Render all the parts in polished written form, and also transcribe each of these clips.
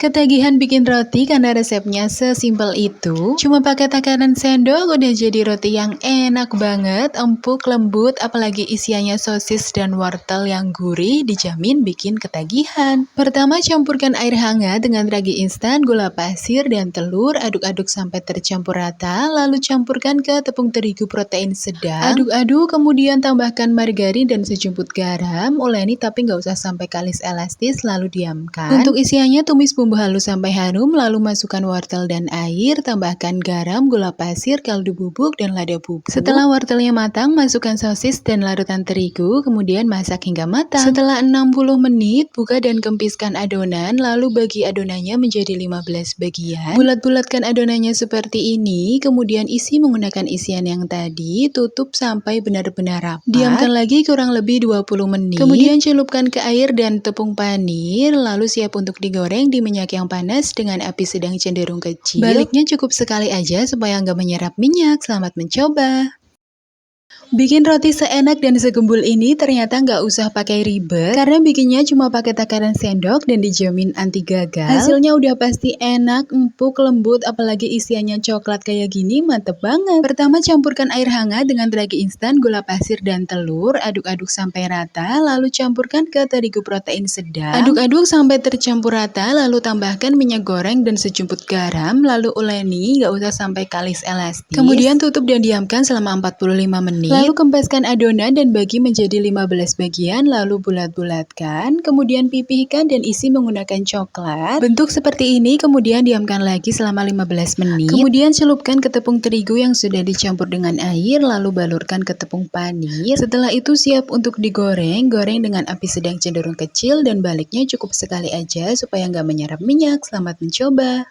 Ketagihan bikin roti karena resepnya sesimpel itu. Cuma pakai takaran sendok udah jadi roti yang enak banget, empuk, lembut, apalagi isiannya sosis dan wortel yang gurih dijamin bikin ketagihan. Pertama campurkan air hangat dengan ragi instan, gula pasir, dan telur, aduk-aduk sampai tercampur rata, lalu campurkan ke tepung terigu protein sedang. Aduk-aduk, kemudian tambahkan margarin dan sejumput garam, uleni tapi nggak usah sampai kalis elastis, lalu diamkan. Untuk isiannya tumis bumbu halus sampai harum, lalu masukkan wortel dan air, tambahkan garam, gula pasir, kaldu bubuk, dan lada bubuk. Setelah wortelnya matang, masukkan sosis dan larutan terigu, kemudian masak hingga matang. Setelah 60 menit, buka dan kempiskan adonan, lalu bagi adonannya menjadi 15 bagian. Bulat-bulatkan adonannya seperti ini, kemudian isi menggunakan isian yang tadi, tutup sampai benar-benar rapat. Diamkan lagi kurang lebih 20 menit. Kemudian celupkan ke air dan tepung panir, lalu siap untuk digoreng di minyak yang panas dengan api sedang cenderung kecil. Baliknya cukup sekali aja supaya nggak menyerap minyak. Selamat mencoba! Bikin roti seenak dan segembul ini ternyata nggak usah pakai ribet, karena bikinnya cuma pakai takaran sendok dan dijamin anti gagal. Hasilnya udah pasti enak, empuk, lembut, apalagi isiannya coklat kayak gini mantep banget. Pertama campurkan air hangat dengan ragi instan, gula pasir, dan telur, aduk-aduk sampai rata, lalu campurkan ke terigu protein sedang. Aduk-aduk sampai tercampur rata, lalu tambahkan minyak goreng dan sejumput garam, lalu uleni, nggak usah sampai kalis elastis. Kemudian tutup dan diamkan selama 45 menit. Lalu kempeskan adonan dan bagi menjadi 15 bagian, lalu bulat-bulatkan, kemudian pipihkan dan isi menggunakan coklat. Bentuk seperti ini, kemudian diamkan lagi selama 15 menit. Kemudian celupkan ke tepung terigu yang sudah dicampur dengan air, lalu balurkan ke tepung panir. Setelah itu siap untuk digoreng, goreng dengan api sedang cenderung kecil dan baliknya cukup sekali aja supaya nggak menyerap minyak. Selamat mencoba!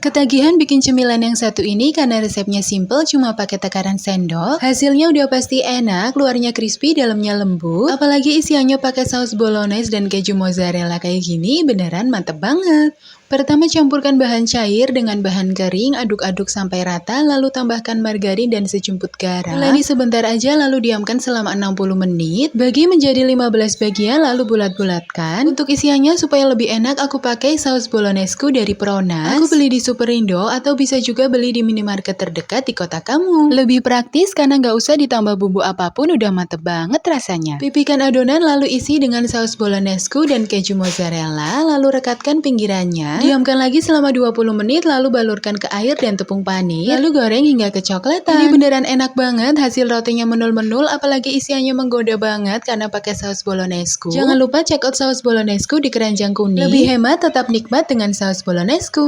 Ketagihan bikin cemilan yang satu ini karena resepnya simple, cuma pakai takaran sendok. Hasilnya udah pasti enak, luarnya crispy, dalamnya lembut. Apalagi isiannya pakai saus bolognese dan keju mozzarella kayak gini, beneran mantep banget. Pertama campurkan bahan cair dengan bahan kering, aduk-aduk sampai rata, lalu tambahkan margarin dan sejumput garam. Uleni sebentar aja lalu diamkan selama 60 menit. Bagi menjadi 15 bagian lalu bulat-bulatkan. Untuk isiannya supaya lebih enak aku pakai saus bolognesku dari Pronas. Aku beli di Superindo atau bisa juga beli di minimarket terdekat di kota kamu. Lebih praktis karena nggak usah ditambah bumbu apapun, udah mantep banget rasanya. Pipihkan adonan lalu isi dengan saus bolognesku dan keju mozzarella, lalu rekatkan pinggirannya. Diamkan lagi selama 20 menit lalu balurkan ke air dan tepung panir, lalu goreng hingga kecoklatan. Ini beneran enak banget, hasil rotinya menul-menul, apalagi isiannya menggoda banget karena pakai saus bolognesku. Jangan lupa check out saus bolognesku di keranjang kuning. Lebih hemat, tetap nikmat dengan saus bolognesku.